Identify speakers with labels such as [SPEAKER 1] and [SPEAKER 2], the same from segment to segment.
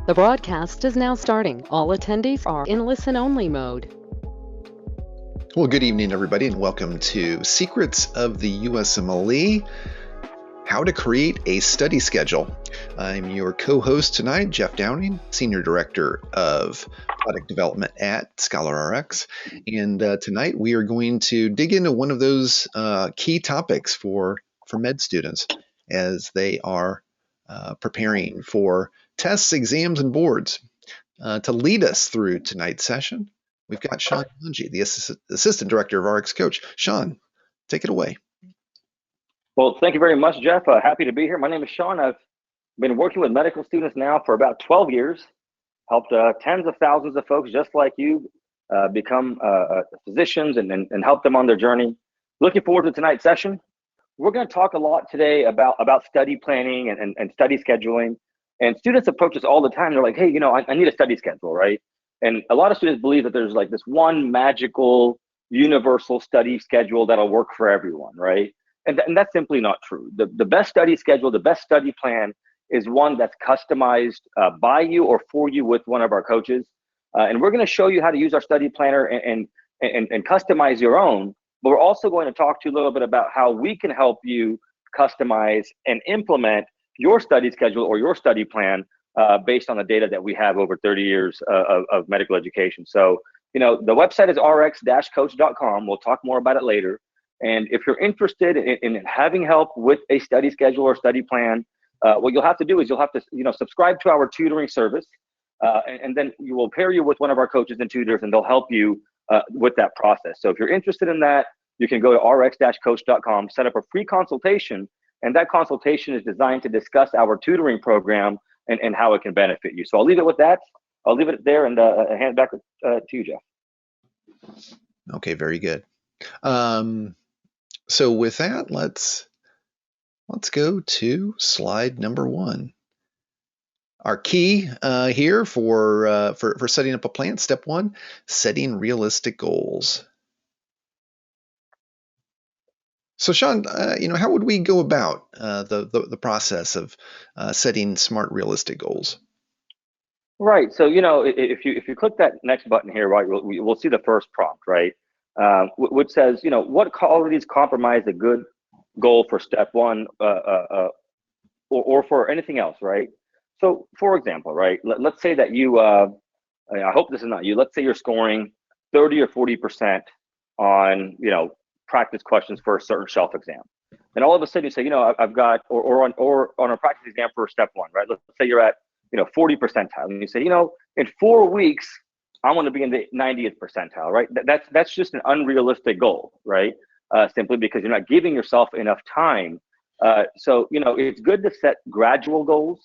[SPEAKER 1] The broadcast is now starting. All attendees are in listen-only mode.
[SPEAKER 2] Well, good evening, everybody, and welcome to Secrets of the USMLE, How to Create a Study Schedule. I'm your co-host tonight, Jeff Downing, Senior Director of Product Development at ScholarRx. And tonight we are going to dig into one of those key topics for med students as they are preparing for tests, exams, and boards. To lead us through tonight's session, we've got Sean Mungie, the Assistant Director of RX Coach. Sean, take it away.
[SPEAKER 3] Well, thank you very much, Jeff. Happy to be here. My name is Sean. I've been working with medical students now for about 12 years, helped tens of thousands of folks just like you become physicians and help them on their journey. Looking forward to tonight's session. We're going to talk a lot today about study planning and study scheduling. And students approach us all the time. They're like, hey, I need a study schedule, right? And a lot of students believe that there's like this one magical universal study schedule that'll work for everyone, right? And that's simply not true. The best study schedule, the best study plan is one that's customized by you or for you with one of our coaches. And we're going to show you how to use our study planner and customize your own. But we're also going to talk to you a little bit about how we can help you customize and implement your study schedule or your study plan based on the data that we have over 30 years of medical education. So, the website is rx-coach.com. We'll talk more about it later. And if you're interested in having help with a study schedule or study plan, what you'll have to do is you'll have to, subscribe to our tutoring service, and then we will pair you with one of our coaches and tutors, and they'll help you with that process. So if you're interested in that, you can go to rx-coach.com, set up a free consultation, and that consultation is designed to discuss our tutoring program and how it can benefit you. So I'll leave it with that. I'll leave it there and hand it back to you, Jeff.
[SPEAKER 2] Okay, very good. So with that, let's go to slide number 1. Our key here for setting up a plan, step 1, setting realistic goals. So Sean, how would we go about the process of setting smart, realistic goals?
[SPEAKER 3] Right. So if you click that next button here, right, we'll see the first prompt, right, which says, what qualities compromise a good goal for step 1 or for anything else, right? So, for example, right, let's say that you, I hope this is not you. Let's say you're scoring 30 or 40% on, practice questions for a certain shelf exam. And all of a sudden you say, I've got, or on a practice exam for step 1, right? Let's say you're at, 40 percentile. And you say, in 4 weeks, I want to be in the 90th percentile, right? That's just an unrealistic goal, right? Simply because you're not giving yourself enough time. So, it's good to set gradual goals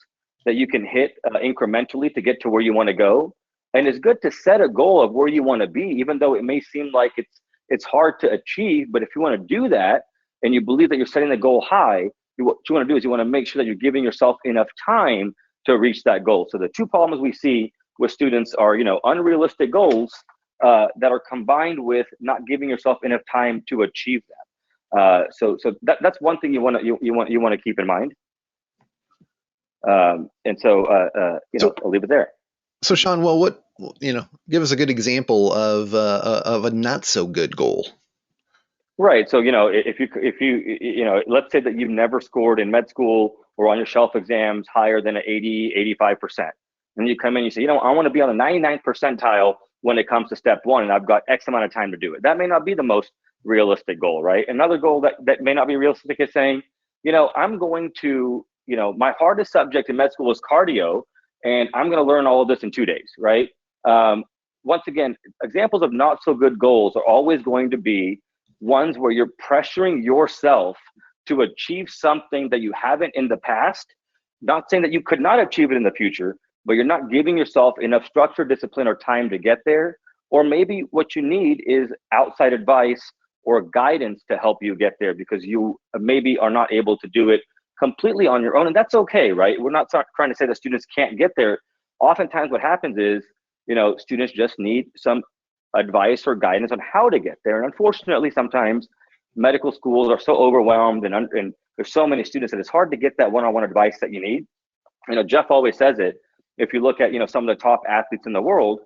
[SPEAKER 3] that you can hit incrementally to get to where you want to go. And it's good to set a goal of where you want to be, even though it may seem like it's hard to achieve. But if you want to do that and you believe that you're setting the goal high, what you want to do is you want to make sure that you're giving yourself enough time to reach that goal. So the two problems we see with students are, unrealistic goals that are combined with not giving yourself enough time to achieve them. So that's one thing you want to keep in mind. So I'll leave it there.
[SPEAKER 2] So Sean, well, give us a good example of a not so good goal.
[SPEAKER 3] Right. So, if you let's say that you've never scored in med school or on your shelf exams higher than an 80, 85%. And you come in and you say, I want to be on the 99th percentile when it comes to step 1, and I've got X amount of time to do it. That may not be the most realistic goal, right? Another goal that may not be realistic is saying, I'm going to, my hardest subject in med school is cardio, and I'm going to learn all of this in 2 days, right? Once again, examples of not so good goals are always going to be ones where you're pressuring yourself to achieve something that you haven't in the past. Not saying that you could not achieve it in the future, but you're not giving yourself enough structure, discipline, or time to get there. Or maybe what you need is outside advice or guidance to help you get there because you maybe are not able to do it completely on your own. And that's okay, right? We're not trying to say that students can't get there. Oftentimes what happens is, students just need some advice or guidance on how to get there. And unfortunately, sometimes medical schools are so overwhelmed and there's so many students that it's hard to get that one-on-one advice that you need. Jeff always says it. If you look at, some of the top athletes in the world,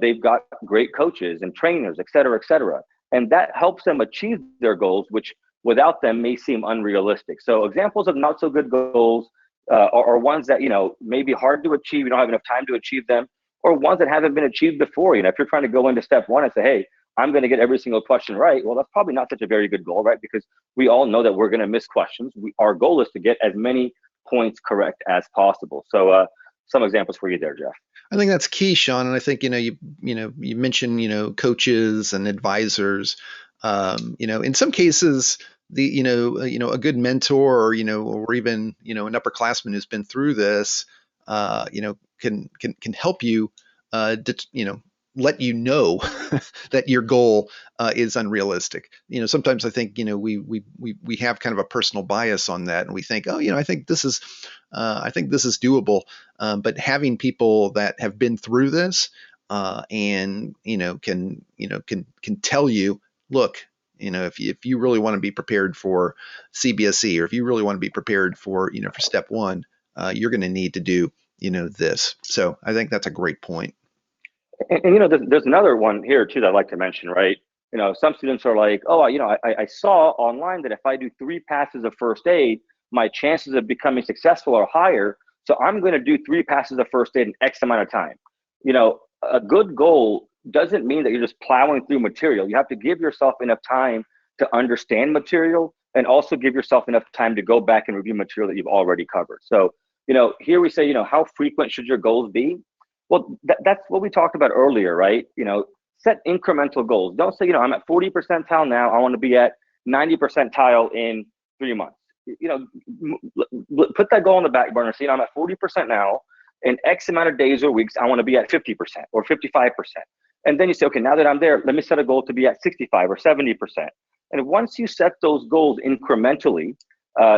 [SPEAKER 3] they've got great coaches and trainers, et cetera, et cetera. And that helps them achieve their goals, which without them may seem unrealistic. So examples of not so good goals are ones that, may be hard to achieve. You don't have enough time to achieve them, or ones that haven't been achieved before. If you're trying to go into step one and say, hey, I'm going to get every single question right. Well, that's probably not such a very good goal, right? Because we all know that we're going to miss questions. Our goal is to get as many points correct as possible. So some examples for you there, Jeff.
[SPEAKER 2] I think that's key, Sean. And I think, you mentioned, coaches and advisors, in some cases, a good mentor or even, an upperclassman who's been through this, can help you, let you know that your goal is unrealistic. Sometimes I think we have kind of a personal bias on that, and we think, oh, I think this is doable. But having people that have been through this and can tell you, look, if you really want to be prepared for CBSE, or if you really want to be prepared for for step one, you're going to need to do this. So I think that's a great point.
[SPEAKER 3] And there's another one here too that I'd like to mention, right? Some students are like, oh, I saw online that if I do 3 passes of first aid, my chances of becoming successful are higher. So I'm going to do 3 passes of first aid in X amount of time. A good goal doesn't mean that you're just plowing through material. You have to give yourself enough time to understand material, and also give yourself enough time to go back and review material that you've already covered. So, here we say, how frequent should your goals be? Well, that's what we talked about earlier, right? Set incremental goals. Don't say, I'm at 40 percentile now, I want to be at 90 percentile in 3 months. Put that goal on the back burner. I'm at 40% now. In X amount of days or weeks, I want to be at 50% or 55%. And then you say, okay, now that I'm there, let me set a goal to be at 65 or 70%. And once you set those goals incrementally,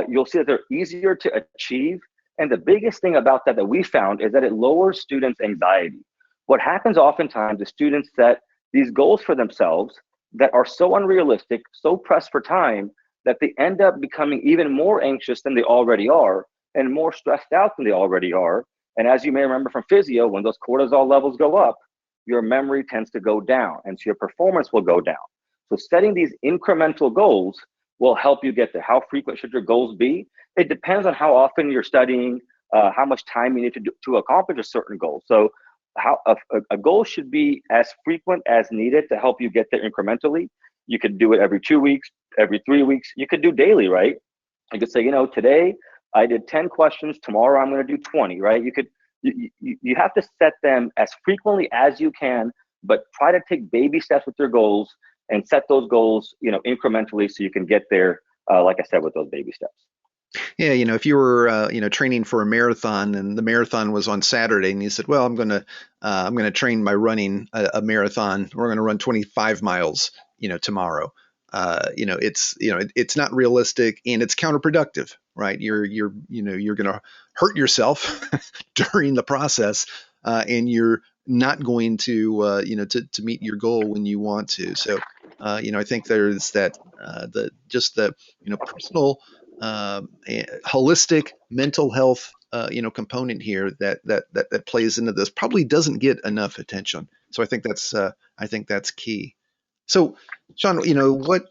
[SPEAKER 3] you'll see that they're easier to achieve. And the biggest thing about that we found is that it lowers students' anxiety. What happens oftentimes is students set these goals for themselves that are so unrealistic, so pressed for time, that they end up becoming even more anxious than they already are, and more stressed out than they already are. And as you may remember from physio, when those cortisol levels go up, your memory tends to go down, and so your performance will go down. So setting these incremental goals will help you get there. How frequent should your goals be? It depends on how often you're studying, how much time you need to do to accomplish a certain goal. So how a goal should be as frequent as needed to help you get there incrementally. You could do it every 2 weeks, every 3 weeks. You could do daily, right? You could say, today I did 10 questions. Tomorrow I'm going to do 20, right? You have to set them as frequently as you can, but try to take baby steps with your goals and set those goals, incrementally, so you can get there, like I said, with those baby steps.
[SPEAKER 2] Yeah, if you were, training for a marathon, and the marathon was on Saturday, and you said, well, I'm going to train by running a marathon. We're going to run 25 miles, tomorrow. It's not realistic, and it's counterproductive, right? You're going to hurt yourself during the process, and you're not going to, to meet your goal when you want to. So, I think there's that, the personal, holistic mental health, component here that plays into this, probably doesn't get enough attention. So I think that's key. So, Sean, what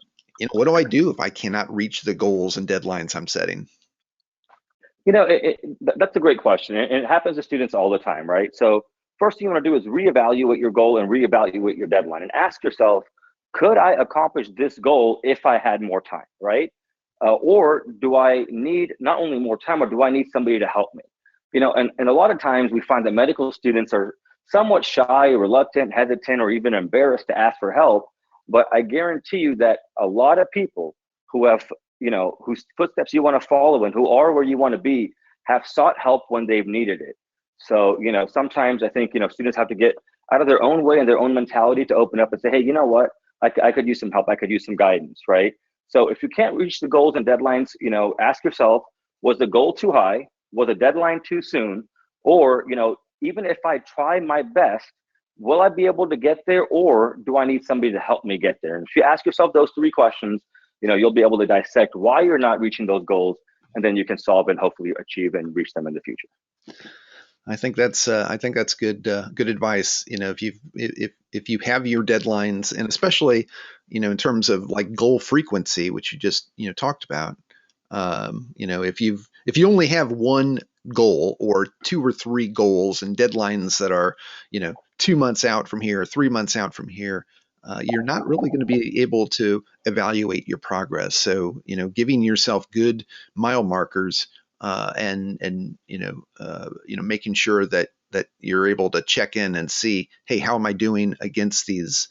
[SPEAKER 2] do I do if I cannot reach the goals and deadlines I'm setting?
[SPEAKER 3] That's a great question, and it happens to students all the time, right? So first thing you want to do is reevaluate your goal and reevaluate your deadline, and ask yourself, could I accomplish this goal if I had more time, right? Or do I need not only more time, or do I need somebody to help me? And a lot of times we find that medical students are somewhat shy, reluctant, hesitant, or even embarrassed to ask for help. But I guarantee you that a lot of people who have, whose footsteps you want to follow and who are where you want to be, have sought help when they've needed it. So, sometimes I think, students have to get out of their own way and their own mentality to open up and say, hey, you know what? I could use some help. I could use some guidance, right? So if you can't reach the goals and deadlines, ask yourself, was the goal too high? Was the deadline too soon? Or, even if I try my best, will I be able to get there, or do I need somebody to help me get there? And if you ask yourself those 3 questions, you'll be able to dissect why you're not reaching those goals, and then you can solve and hopefully achieve and reach them in the future.
[SPEAKER 2] I think that's good advice. If you have your deadlines, and especially in terms of like goal frequency, which you just talked about. If you only have one goal or two or three goals and deadlines that are 2 months out from here, 3 months out from here, you're not really going to be able to evaluate your progress. So giving yourself good mile markers, and making sure that you're able to check in and see, hey, how am I doing against these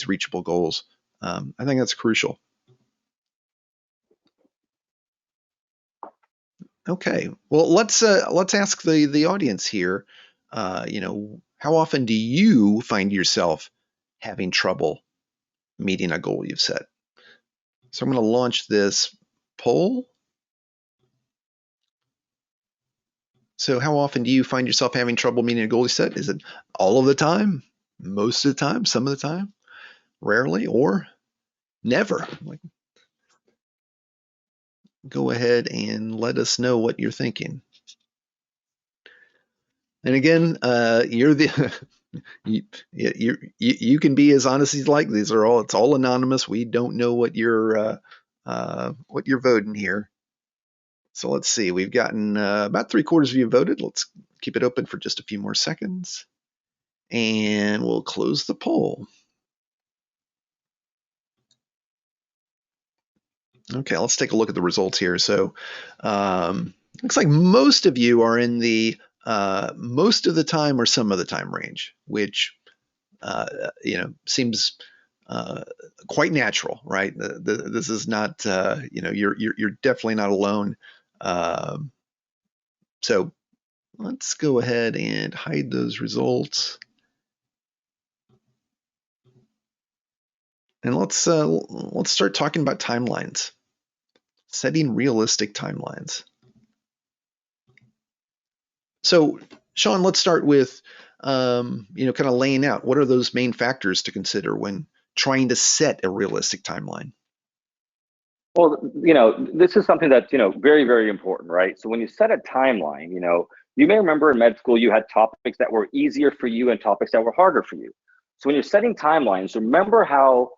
[SPEAKER 2] reachable goals? I think that's crucial. Okay, well, let's ask the audience here. How often do you find yourself having trouble meeting a goal you've set? So I'm going to launch this poll. So how often do you find yourself having trouble meeting a goal you set? Is it all of the time, most of the time, some of the time, rarely, or never? Go ahead and let us know what you're thinking. And again, you can be as honest as you like. It's all anonymous. We don't know what you're voting here. So let's see. We've gotten about 3/4 of you voted. Let's keep it open for just a few more seconds, and we'll close the poll. Okay, let's take a look at the results here. So looks like most of you are in the most of the time or some of the time range, which seems quite natural, right? This is not you're definitely not alone. So let's go ahead and hide those results, and let's start talking about timelines, setting realistic timelines. So, Sean, let's start with kind of laying out what are those main factors to consider when trying to set a realistic timeline.
[SPEAKER 3] Well, this is something that's, very, very important, right? So when you set a timeline, you may remember in med school, you had topics that were easier for you and topics that were harder for you. So when you're setting timelines, remember how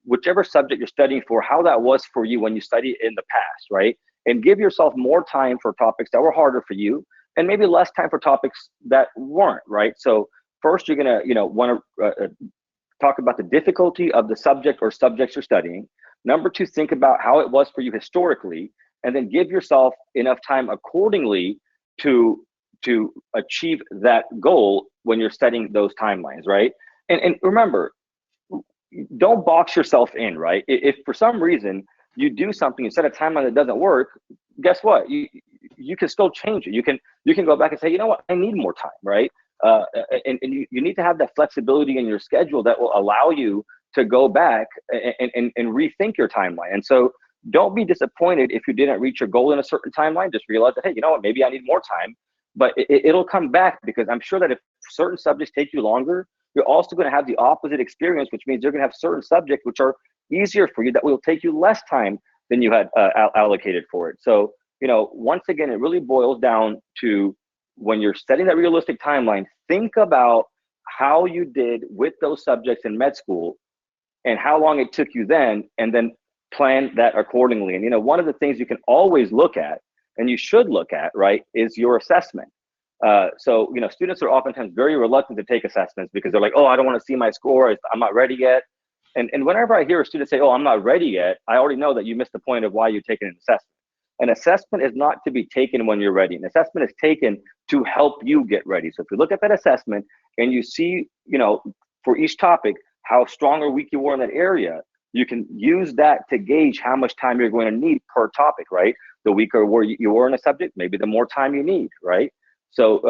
[SPEAKER 3] whichever subject you're studying for, how that was for you when you studied in the past, right? And give yourself more time for topics that were harder for you and maybe less time for topics that weren't, right? So first you're gonna, want to talk about the difficulty of the subject or subjects you're studying. Number two, think about how it was for you historically, and then give yourself enough time accordingly to achieve that goal when you're setting those timelines, right? And remember, don't box yourself in, right? If for some reason you do something, you set a timeline that doesn't work, guess what? You can still change it. You can go back and say, you know what, I need more time, right? And you need to have that flexibility in your schedule that will allow you to go back and rethink your timeline. And so don't be disappointed if you didn't reach your goal in a certain timeline. Just realize that, hey, you know what, maybe I need more time, but it'll come back, because I'm sure that if certain subjects take you longer, you're also going to have the opposite experience, which means you're going to have certain subjects which are easier for you that will take you less time than you had allocated for it. So, once again, it really boils down to, when you're setting that realistic timeline, think about how you did with those subjects in med school and how long it took you then, and then plan that accordingly. And, one of the things you can always look at, and you should look at, right, is your assessment. So, students are oftentimes very reluctant to take assessments because they're like, oh, I don't want to see my score. I'm not ready yet. And whenever I hear a student say, oh, I'm not ready yet, I already know that you missed the point of why you're taking an assessment. An assessment is not to be taken when you're ready. An assessment is taken to help you get ready. So if you look at that assessment and you see, for each topic, how strong or weak you were in that area, you can use that to gauge how much time you're going to need per topic, right? The weaker you were in a subject, maybe the more time you need, right? So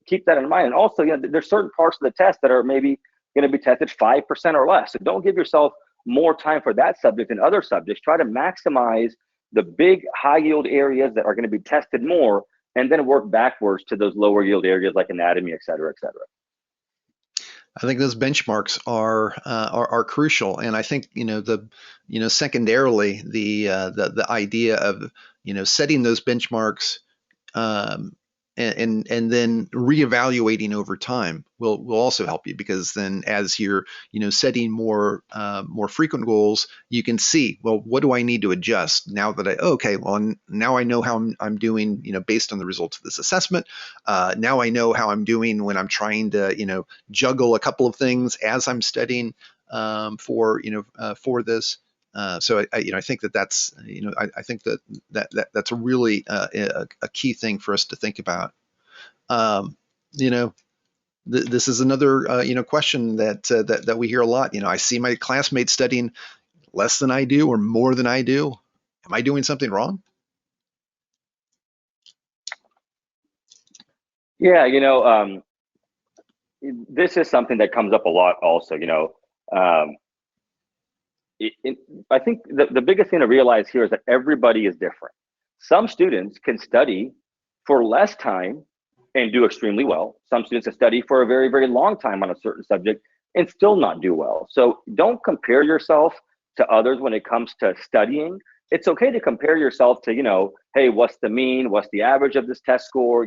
[SPEAKER 3] keep that in mind. And also, there's certain parts of the test that are maybe going to be tested 5% or less. So don't give yourself more time for that subject than other subjects. Try to maximize the big high yield areas that are going to be tested more, and then work backwards to those lower yield areas like anatomy, et cetera, et cetera.
[SPEAKER 2] I think those benchmarks are crucial, and I think secondarily the idea of setting those benchmarks, um, and then reevaluating over time will also help you, because then as you're setting more frequent goals, you can see, well, what do I need to adjust now that now I know how I'm doing based on the results of this assessment. Now I know how I'm doing when I'm trying to juggle a couple of things as I'm studying for this. So I think that's I think that's a really a key thing for us to think about. Um, you know, this is another question that we hear a lot. I see my classmates studying less than I do or more than I do. Am I doing something wrong?
[SPEAKER 3] Yeah, this is something that comes up a lot also. Um, it, it, I think the biggest thing to realize here is that everybody is different. Some students can study for less time and do extremely well. Some students can study for a very, very long time on a certain subject and still not do well. So don't compare yourself to others when it comes to studying. It's okay to compare yourself to, hey, what's the mean? What's the average of this test score?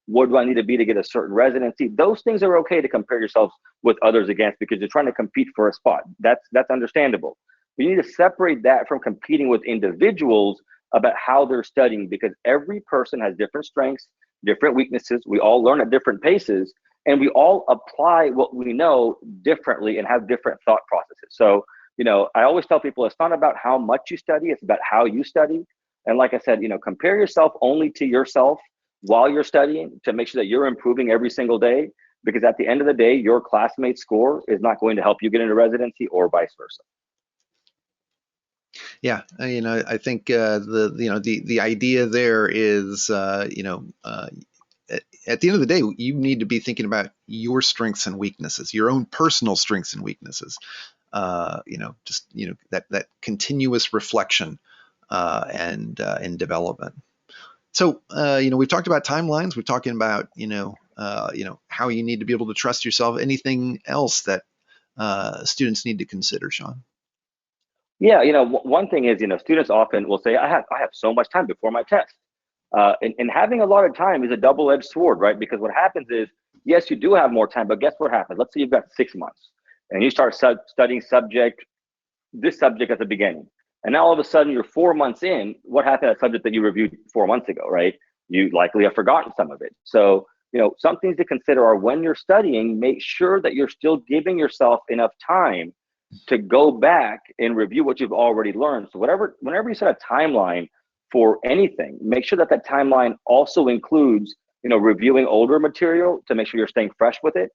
[SPEAKER 3] What do I need to be to get a certain residency? Those things are okay to compare yourselves with others against, because you're trying to compete for a spot. That's understandable. You need to separate that from competing with individuals about how they're studying, because every person has different strengths, different weaknesses. We all learn at different paces, and we all apply what we know differently and have different thought processes. So, I always tell people it's not about how much you study, it's about how you study. And like I said, compare yourself only to yourself while you're studying to make sure that you're improving every single day, because at the end of the day, your classmate's score is not going to help you get into residency or vice versa.
[SPEAKER 2] Yeah, I think the idea there is at the end of the day, you need to be thinking about your strengths and weaknesses, your own personal strengths and weaknesses. That continuous reflection and development. So we've talked about timelines. We're talking about how you need to be able to trust yourself. Anything else that students need to consider, Sean?
[SPEAKER 3] Yeah, one thing is, students often will say, I have so much time before my test. And having a lot of time is a double-edged sword, right? Because what happens is, yes, you do have more time, but guess what happens? Let's say you've got 6 months and you start studying this subject at the beginning. And now all of a sudden you're 4 months in. What happened to that subject that you reviewed 4 months ago, right? You likely have forgotten some of it. So, some things to consider are, when you're studying, make sure that you're still giving yourself enough time to go back and review what you've already learned. So whenever you set a timeline for anything, make sure that that timeline also includes, reviewing older material to make sure you're staying fresh with it.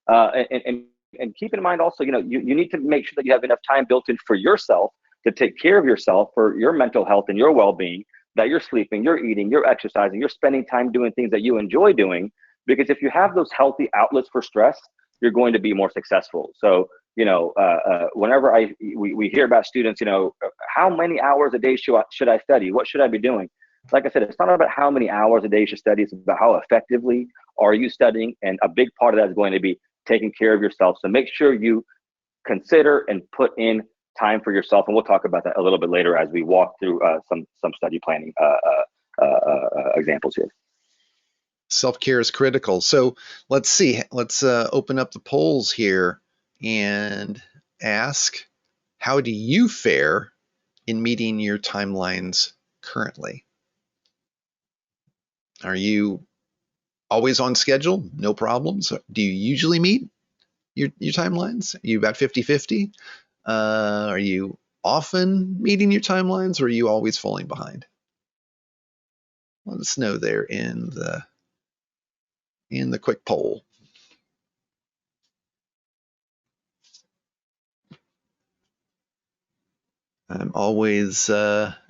[SPEAKER 3] And keep in mind also, you need to make sure that you have enough time built in for yourself to take care of yourself, for your mental health and your well-being, that you're sleeping, you're eating, you're exercising, you're spending time doing things that you enjoy doing. Because if you have those healthy outlets for stress, you're going to be more successful. So, whenever we hear about students, how many hours a day should I study? What should I be doing? Like I said, it's not about how many hours a day you should study. It's about how effectively are you studying. And a big part of that is going to be taking care of yourself. So make sure you consider and put in time for yourself. And we'll talk about that a little bit later as we walk through some study planning examples here.
[SPEAKER 2] Self-care is critical. So let's see. Let's open up the polls here and ask, how do you fare in meeting your timelines currently? Are you always on schedule? No problems? Do you usually meet your timelines? Are you about 50-50? Are you often meeting your timelines, or are you always falling behind? Let us know there in the quick poll. I'm always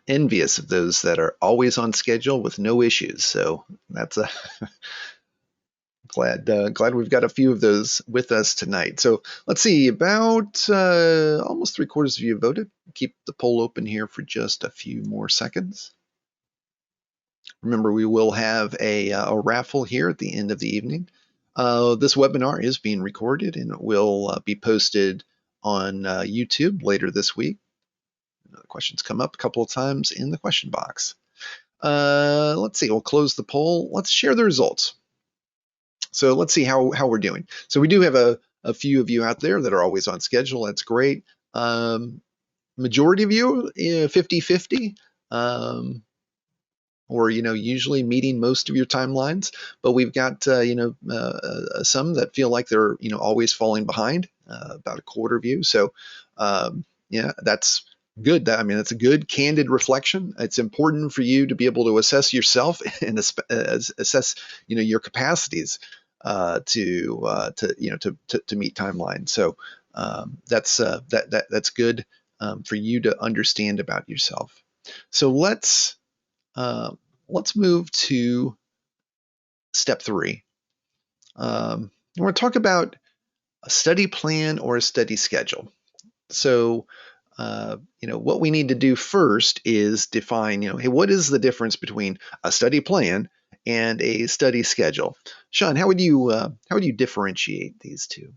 [SPEAKER 2] envious of those that are always on schedule with no issues. So that's glad we've got a few of those with us tonight. So let's see, about almost 3/4 of you voted. Keep the poll open here for just a few more seconds. Remember, we will have a raffle here at the end of the evening. This webinar is being recorded and it will be posted on YouTube later this week. The questions come up a couple of times in the question box. Let's see, we'll close the poll. Let's share the results. So let's see how we're doing. So we do have a few of you out there that are always on schedule. That's great. Majority of you, 50-50. Or usually meeting most of your timelines, but we've got some that feel like they're always falling behind, about a quarter of you. So yeah, that's good. That's a good candid reflection. It's important for you to be able to assess yourself and assess your capacities to meet timelines. So that's good for you to understand about yourself. So let's move to step 3. We're going to talk about a study plan or a study schedule. So, what we need to do first is define, hey, what is the difference between a study plan and a study schedule? Sean, how would you differentiate these two?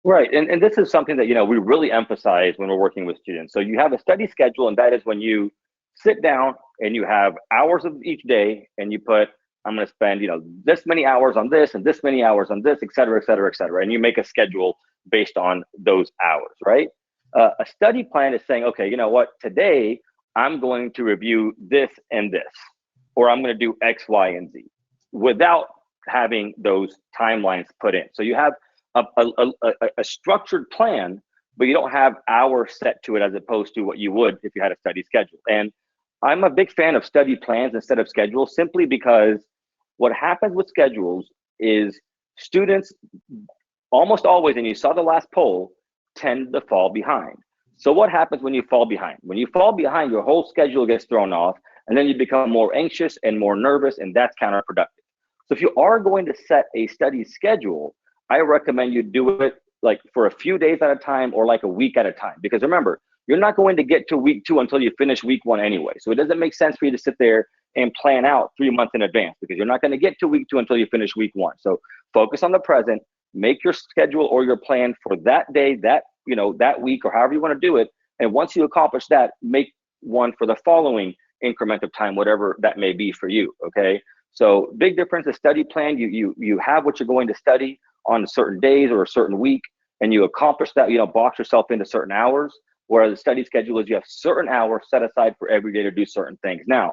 [SPEAKER 3] Right, and this is something that we really emphasize when we're working with students. So you have a study schedule, and that is when you sit down and you have hours of each day, and you put, I'm going to spend this many hours on this and this many hours on this, et cetera, et cetera, et cetera, and you make a schedule based on those hours, right? A study plan is saying, okay, you know what, today I'm going to review this and this, or I'm going to do X, Y, and Z, without having those timelines put in. So you have a structured plan, but you don't have hours set to it as opposed to what you would if you had a study schedule. And I'm a big fan of study plans instead of schedules, simply because what happens with schedules is students almost always, and you saw the last poll, tend to fall behind. So what happens when you fall behind? When you fall behind, your whole schedule gets thrown off, and then you become more anxious and more nervous, and that's counterproductive. So if you are going to set a study schedule, I recommend you do it like for a few days at a time or like a week at a time. Because remember, you're not going to get to week 2 until you finish week 1 anyway. So it doesn't make sense for you to sit there and plan out 3 months in advance, because you're not going to get to week 2 until you finish week 1. So focus on the present, make your schedule or your plan for that day, that week, or however you want to do it. And once you accomplish that, make one for the following increment of time, whatever that may be for you. Okay. So big difference. A study plan, you have what you're going to study on certain days or a certain week, and you accomplish that, box yourself into certain hours. Whereas the study schedule is you have certain hours set aside for every day to do certain things. Now,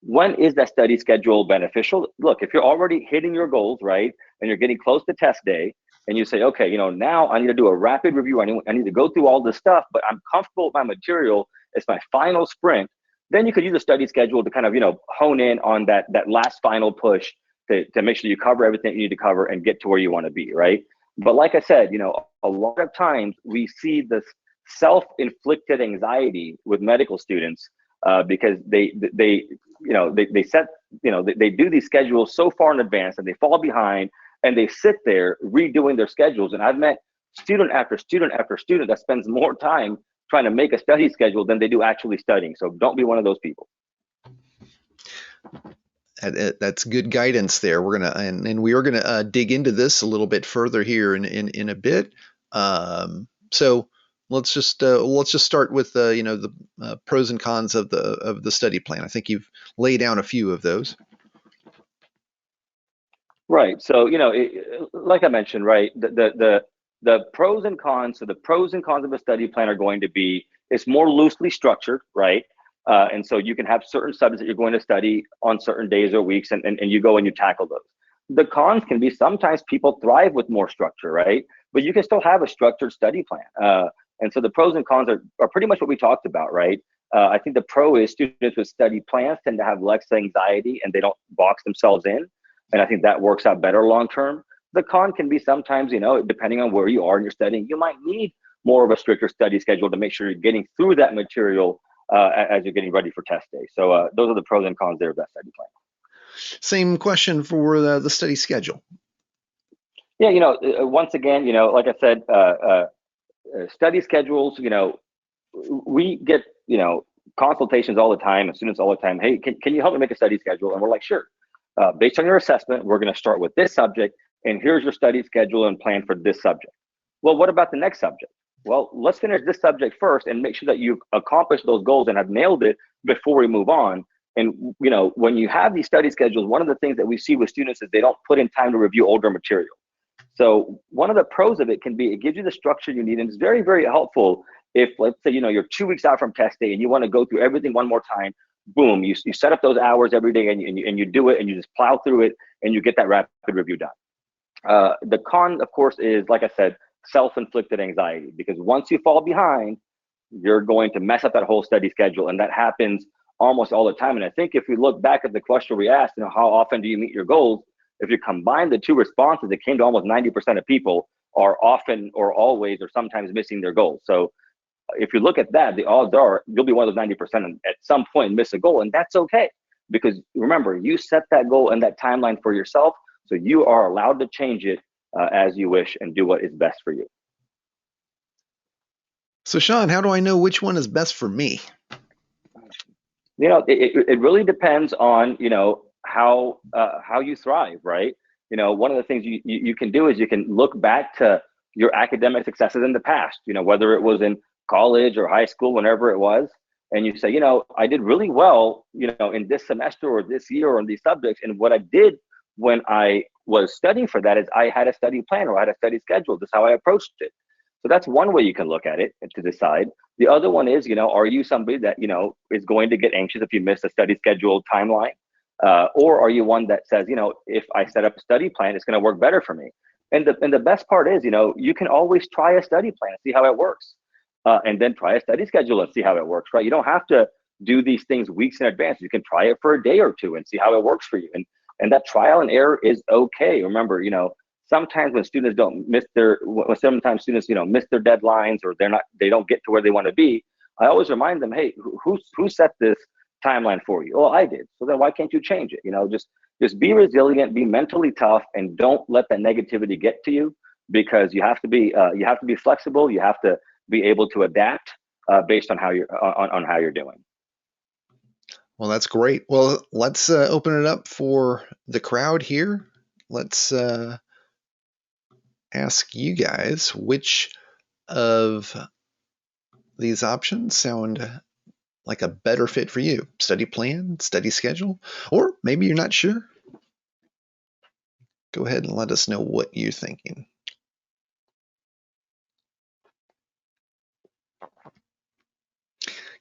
[SPEAKER 3] when is that study schedule beneficial? Look, if you're already hitting your goals, right, and you're getting close to test day, and you say, okay, now I need to do a rapid review. I need to go through all this stuff, but I'm comfortable with my material. It's my final sprint. Then you could use a study schedule to kind of, hone in on that last final push to make sure you cover everything you need to cover and get to where you want to be, right? But like I said, a lot of times we see this self-inflicted anxiety with medical students because they set, they do these schedules so far in advance and they fall behind, and they sit there redoing their schedules. And I've met student after student after student that spends more time trying to make a study schedule than they do actually studying. So don't be one of those people.
[SPEAKER 2] That's good guidance there. We're gonna and we are gonna dig into this a little bit further here in a bit. So let's just start with the pros and cons of the study plan. I think you've laid down a few of those.
[SPEAKER 3] Right. So like I mentioned, right, the pros and cons. So the pros and cons of a study plan are going to be, it's more loosely structured, right? And so you can have certain subjects that you're going to study on certain days or weeks, and you go and you tackle those. The cons can be sometimes people thrive with more structure, right? But you can still have a structured study plan. And so the pros and cons are pretty much what we talked about, right? I think the pro is students with study plans tend to have less anxiety and they don't box themselves in. And I think that works out better long term. The con can be sometimes, depending on where you are in your studying, you might need more of a stricter study schedule to make sure you're getting through that material as you're getting ready for test day. So those are the pros and cons there of that study plan.
[SPEAKER 2] Same question for the study schedule.
[SPEAKER 3] Yeah, once again, like I said, study schedules, we get, consultations all the time and students all the time. Hey, can you help me make a study schedule? And we're like, sure. Based on your assessment, we're going to start with this subject. and here's your study schedule and plan for this subject. Well, what about the next subject? Well, let's finish this subject first and make sure that you accomplish those goals and have nailed it before we move on. And when you have these study schedules, one of the things that we see with students is they don't put in time to review older material. So one of the pros of it can be, it gives you the structure you need, and it's very, very helpful if, let's say, you're 2 weeks out from test day and you want to go through everything one more time. Boom, you set up those hours every day, and you do it, and you just plow through it, and you get that rapid review done. The con, of course, is, like I said, self-inflicted anxiety, because once you fall behind, you're going to mess up that whole study schedule, and that happens almost all the time. And I think if we look back at the question we asked, how often do you meet your goals? If you combine the two responses, it came to almost 90% of people are often or always or sometimes missing their goals. So if you look at that, the odds are you'll be one of those 90% and at some point miss a goal, and that's okay, because remember, you set that goal and that timeline for yourself, so you are allowed to change it as you wish and do what is best for you.
[SPEAKER 2] So Sean, how do I know which one is best for me?
[SPEAKER 3] It really depends on how you thrive, right? One of the things you can do is you can look back to your academic successes in the past, whether it was in college or high school, whenever it was, and you say, I did really well, in this semester or this year or in these subjects. And what I did when I was studying for that is I had a study plan or I had a study schedule. That's how I approached it. So that's one way you can look at it to decide. The other one is, are you somebody that, is going to get anxious if you miss a study schedule timeline? Or are you one that says, if I set up a study plan, it's going to work better for me? And the best part is, you can always try a study plan, see how it works. And then try a study schedule and see how it works, right? You don't have to do these things weeks in advance. You can try it for a day or two and see how it works for you. And that trial and error is okay. Remember, sometimes when students sometimes students, miss their deadlines, or they don't get to where they want to be, I always remind them, hey, who set this timeline for you? Oh, I did. So then why can't you change it? Just be resilient, be mentally tough, and don't let that negativity get to you, because you have to be flexible. You have to be able to adapt based on how you're doing.
[SPEAKER 2] Well, that's great. Well, let's open it up for the crowd here. Let's ask you guys which of these options sound like a better fit for you. Study plan, study schedule, or maybe you're not sure. Go ahead and let us know what you're thinking.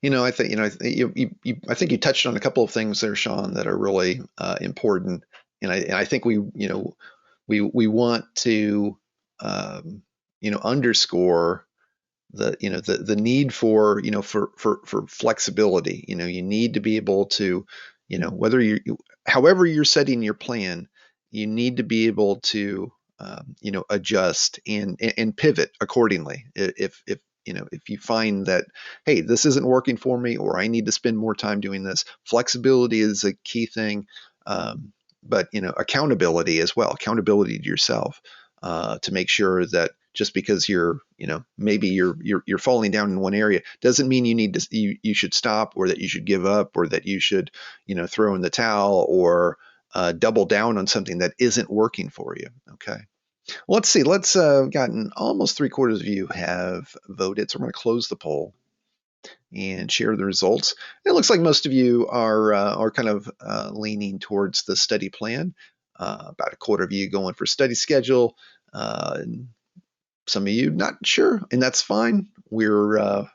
[SPEAKER 2] I think I think you touched on a couple of things there, Sean, that are really important, and I think we want to underscore the need for for flexibility. You need to be able to however you're setting your plan, you need to be able to adjust and pivot accordingly if you find that, hey, this isn't working for me, or I need to spend more time doing this. Flexibility is a key thing, but accountability as well, accountability to yourself, to make sure that just because maybe you're falling down in one area doesn't mean you should stop, or that you should give up, or that you should throw in the towel, or double down on something that isn't working for you. Okay. Well, let's see. Let's gotten almost 3/4 of you have voted, so we're going to close the poll and share the results. It looks like most of you are kind of leaning towards the study plan. About 1/4 of you going for study schedule. Some of you not sure, and that's fine. We're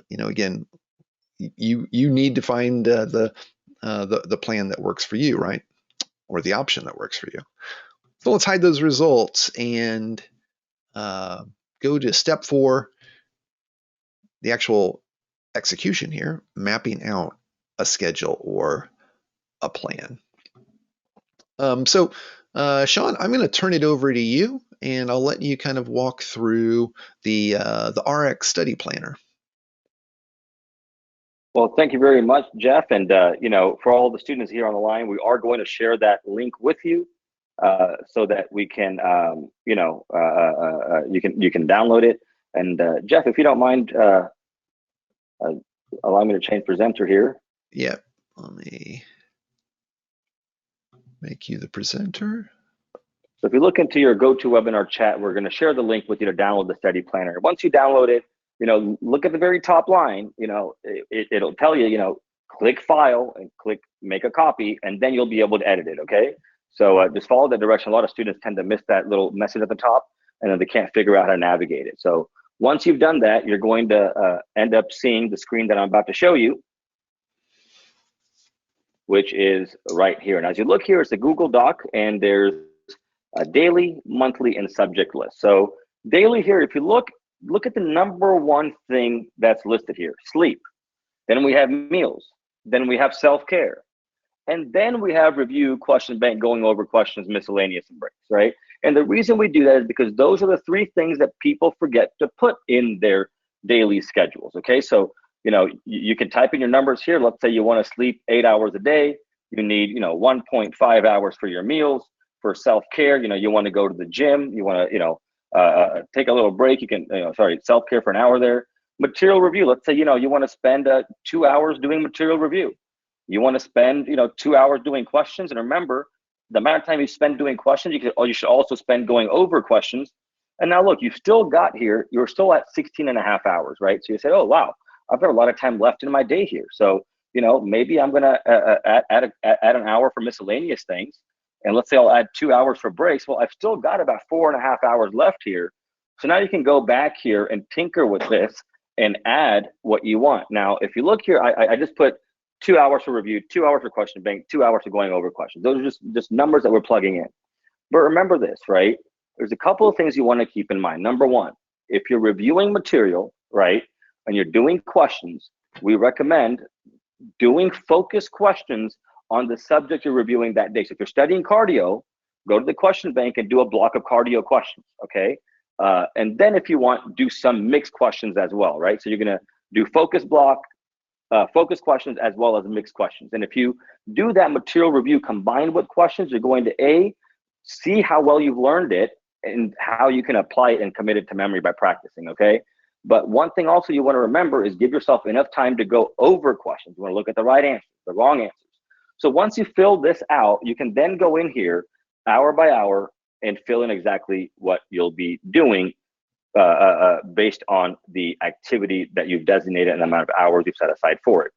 [SPEAKER 2] again, you need to find the plan that works for you, right? Or the option that works for you. So let's hide those results and go to step 4, the actual execution here, mapping out a schedule or a plan. So Sean, I'm going to turn it over to you, and I'll let you kind of walk through the RX study planner.
[SPEAKER 3] Well, thank you very much, Jeff. And for all the students here on the line, we are going to share that link with you so that we can, you can download it. And Jeff, if you don't mind, allow me to change presenter here.
[SPEAKER 2] Yeah, let me make you the presenter.
[SPEAKER 3] So if you look into your GoToWebinar chat, we're going to share the link with you to download the study planner. Once you download it, look at the very top line. It'll tell you, click file and click make a copy, and then you'll be able to edit it. Okay. So just follow that direction. A lot of students tend to miss that little message at the top, and then they can't figure out how to navigate it. So once you've done that, you're going to end up seeing the screen that I'm about to show you, which is right here. And as you look here, it's a Google Doc, and there's a daily, monthly, and subject list. So daily here, if you look at the number one thing that's listed here: sleep. Then we have meals. Then we have self-care. And then we have review, question bank, going over questions, miscellaneous, and breaks, right? And the reason we do that is because those are the three things that people forget to put in their daily schedules, okay? So, you can type in your numbers here. Let's say you want to sleep 8 hours a day. You need, 1.5 hours for your meals. For self-care, you want to go to the gym. You want to, take a little break. You can, self-care for an hour there. Material review. Let's say, you want to spend 2 hours doing material review. You want to spend, 2 hours doing questions. And remember, the amount of time you spend doing questions, you should also spend going over questions. And now look, you've still got here, you're still at 16 and a half hours, right? So you say, oh, wow, I've got a lot of time left in my day here. So, maybe I'm going to add an hour for miscellaneous things. And let's say I'll add 2 hours for breaks. Well, I've still got about 4.5 hours left here. So now you can go back here and tinker with this and add what you want. Now, if you look here, I just put 2 hours for review, 2 hours for question bank, 2 hours for going over questions. Those are just numbers that we're plugging in. But remember this, right? There's a couple of things you want to keep in mind. Number one, if you're reviewing material, right, and you're doing questions, we recommend doing focus questions on the subject you're reviewing that day. So if you're studying cardio, go to the question bank and do a block of cardio questions, okay? And then if you want, do some mixed questions as well, right? So you're going to do focus block, focus questions as well as mixed questions. And if you do that material review combined with questions, you're going to see how well you've learned it and how you can apply it and commit it to memory by practicing, okay? But one thing also you want to remember is give yourself enough time to go over questions. You want to look at the right answers, the wrong answers. So once you fill this out, you can then go in here hour by hour and fill in exactly what you'll be doing based on the activity that you've designated and the amount of hours you've set aside for it.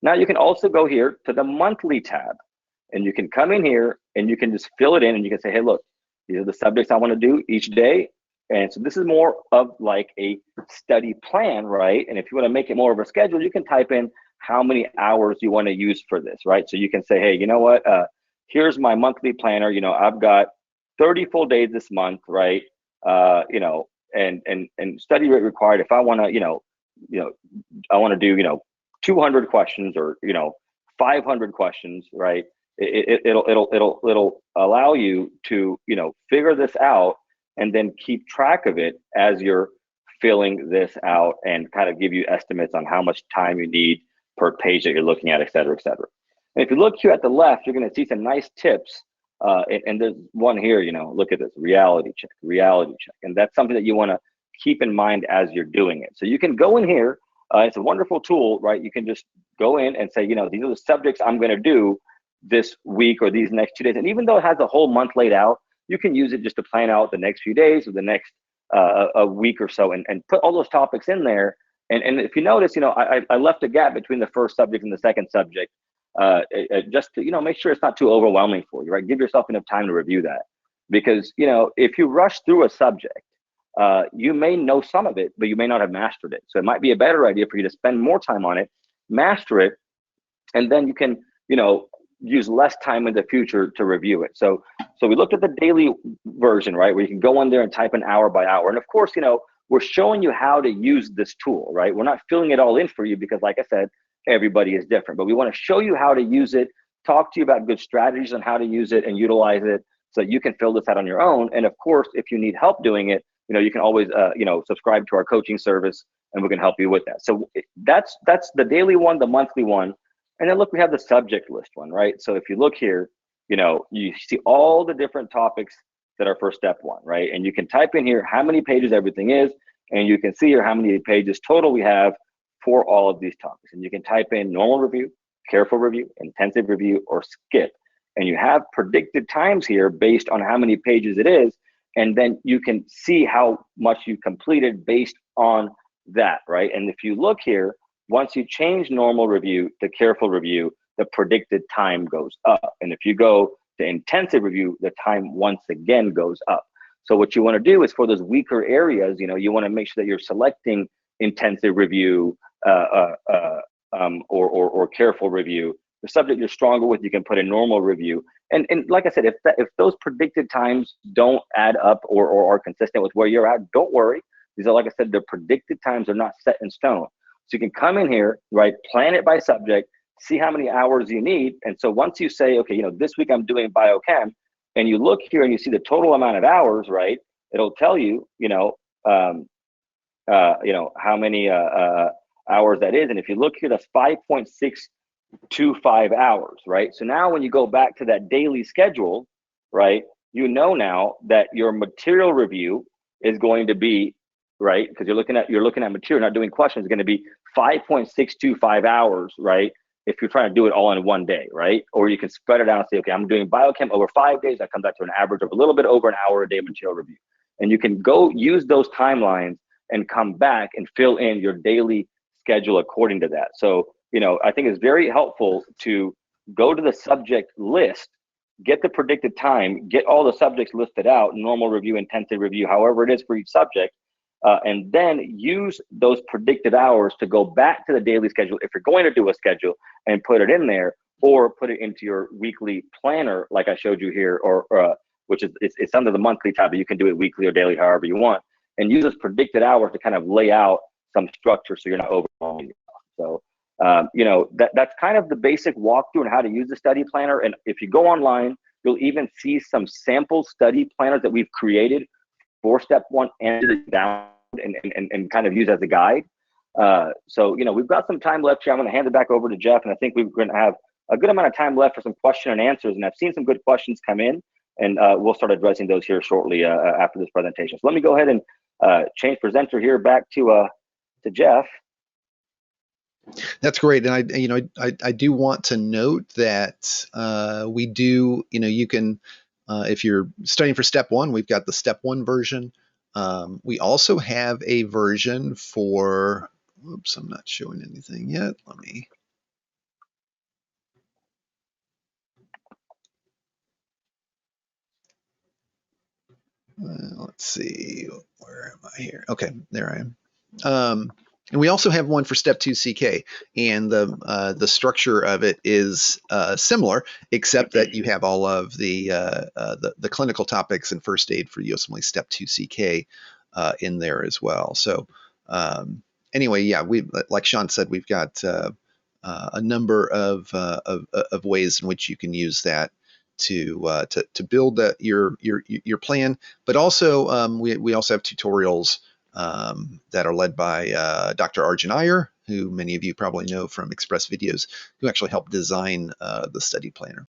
[SPEAKER 3] Now you can also go here to the monthly tab, and you can come in here and you can just fill it in, and you can say, hey, look, these are the subjects I want to do each day. And so this is more of like a study plan, right? And if you want to make it more of a schedule, you can type in how many hours you want to use for this, right? So you can say, hey, you know what? Here's my monthly planner. I've got 30 full days this month, right? And study rate required. If I want to, I want to do, 200 questions or 500 questions, right? It'll allow you to figure this out and then keep track of it as you're filling this out and kind of give you estimates on how much time you need per page that you're looking at, et cetera, et cetera. And if you look here at the left, you're going to see some nice tips. And there's one here, look at this, reality check. And that's something that you want to keep in mind as you're doing it. So you can go in here. It's a wonderful tool, right? You can just go in and say, these are the subjects I'm going to do this week or these next 2 days. And even though it has a whole month laid out, you can use it just to plan out the next few days or the next a week or so and put all those topics in there. And if you notice, I left a gap between the first subject and the second subject just to, make sure it's not too overwhelming for you, right? Give yourself enough time to review that. Because, if you rush through a subject, you may know some of it, but you may not have mastered it. So it might be a better idea for you to spend more time on it, master it, and then you can, use less time in the future to review it. So we looked at the daily version, right? Where you can go on there and type in hour by hour. And of course, we're showing you how to use this tool, right? We're not filling it all in for you because, like I said, everybody is different, but we want to show you how to use it, talk to you about good strategies on how to use it and utilize it so that you can fill this out on your own. And of course, if you need help doing it, you can always, subscribe to our coaching service and we can help you with that. So that's the daily one, the monthly one. And then look, we have the subject list one, right? So if you look here, you see all the different topics that are for step one, right? And you can type in here how many pages everything is, and you can see here how many pages total we have for all of these topics. And you can type in normal review, careful review, intensive review, or skip. and you have predicted times here based on how many pages it is. And then you can see how much you completed based on that, right? And if you look here, once you change normal review to careful review, the predicted time goes up. And if you go to intensive review, the time once again goes up. So what you want to do is for those weaker areas, you want to make sure that you're selecting intensive review or careful review. The subject you're stronger with, you can put in normal review. And like I said, if those predicted times don't add up or are consistent with where you're at, don't worry. These are, like I said, the predicted times are not set in stone. So you can come in here, right, plan it by subject, see how many hours you need. And so once you say, okay, this week I'm doing biochem, and you look here and you see the total amount of hours, right, it'll tell you, how many hours that is. And if you look here, that's 5.625 hours, right? So now when you go back to that daily schedule, right, now that your material review is going to be, right, because you're looking at material, not doing questions, is going to be 5.625 hours, right? If you're trying to do it all in one day, right? Or you can spread it out and say, okay, I'm doing biochem over 5 days. That comes out to an average of a little bit over an hour a day material review. And you can go use those timelines and come back and fill in your daily schedule according to that. So, I think it's very helpful to go to the subject list, get the predicted time, get all the subjects listed out, normal review, intensive review, however it is for each subject, and then use those predicted hours to go back to the daily schedule if you're going to do a schedule and put it in there, or put it into your weekly planner like I showed you here, or which is it's under the monthly tab, but you can do it weekly or daily, however you want, and use those predicted hours to kind of lay out some structure so you're not overwhelming yourself. So that's kind of the basic walkthrough on how to use the study planner. And if you go online, you'll even see some sample study planners that we've created for step one and down and kind of use as a guide. So we've got some time left here. I'm going to hand it back over to Jeff, and I think we're going to have a good amount of time left for some question and answers. And I've seen some good questions come in, and we'll start addressing those here shortly after this presentation. So let me go ahead and change presenter here back to Jeff.
[SPEAKER 2] That's great, and I do want to note that we do, you can, if you're studying for step one, we've got the step one version. We also have a version for, oops, I'm not showing anything yet. Let me. Let's see, where am I here? Okay, there I am. And we also have one for Step 2 CK, and the structure of it is similar, except that you have all of the clinical topics and first aid for USMLE Step 2 CK in there as well. So anyway, yeah, like Sean said, we've got a number of ways in which you can use that to build your plan, but also we also have tutorials that are led by Dr. Arjun Iyer, who many of you probably know from Express Videos, who actually helped design the study planner.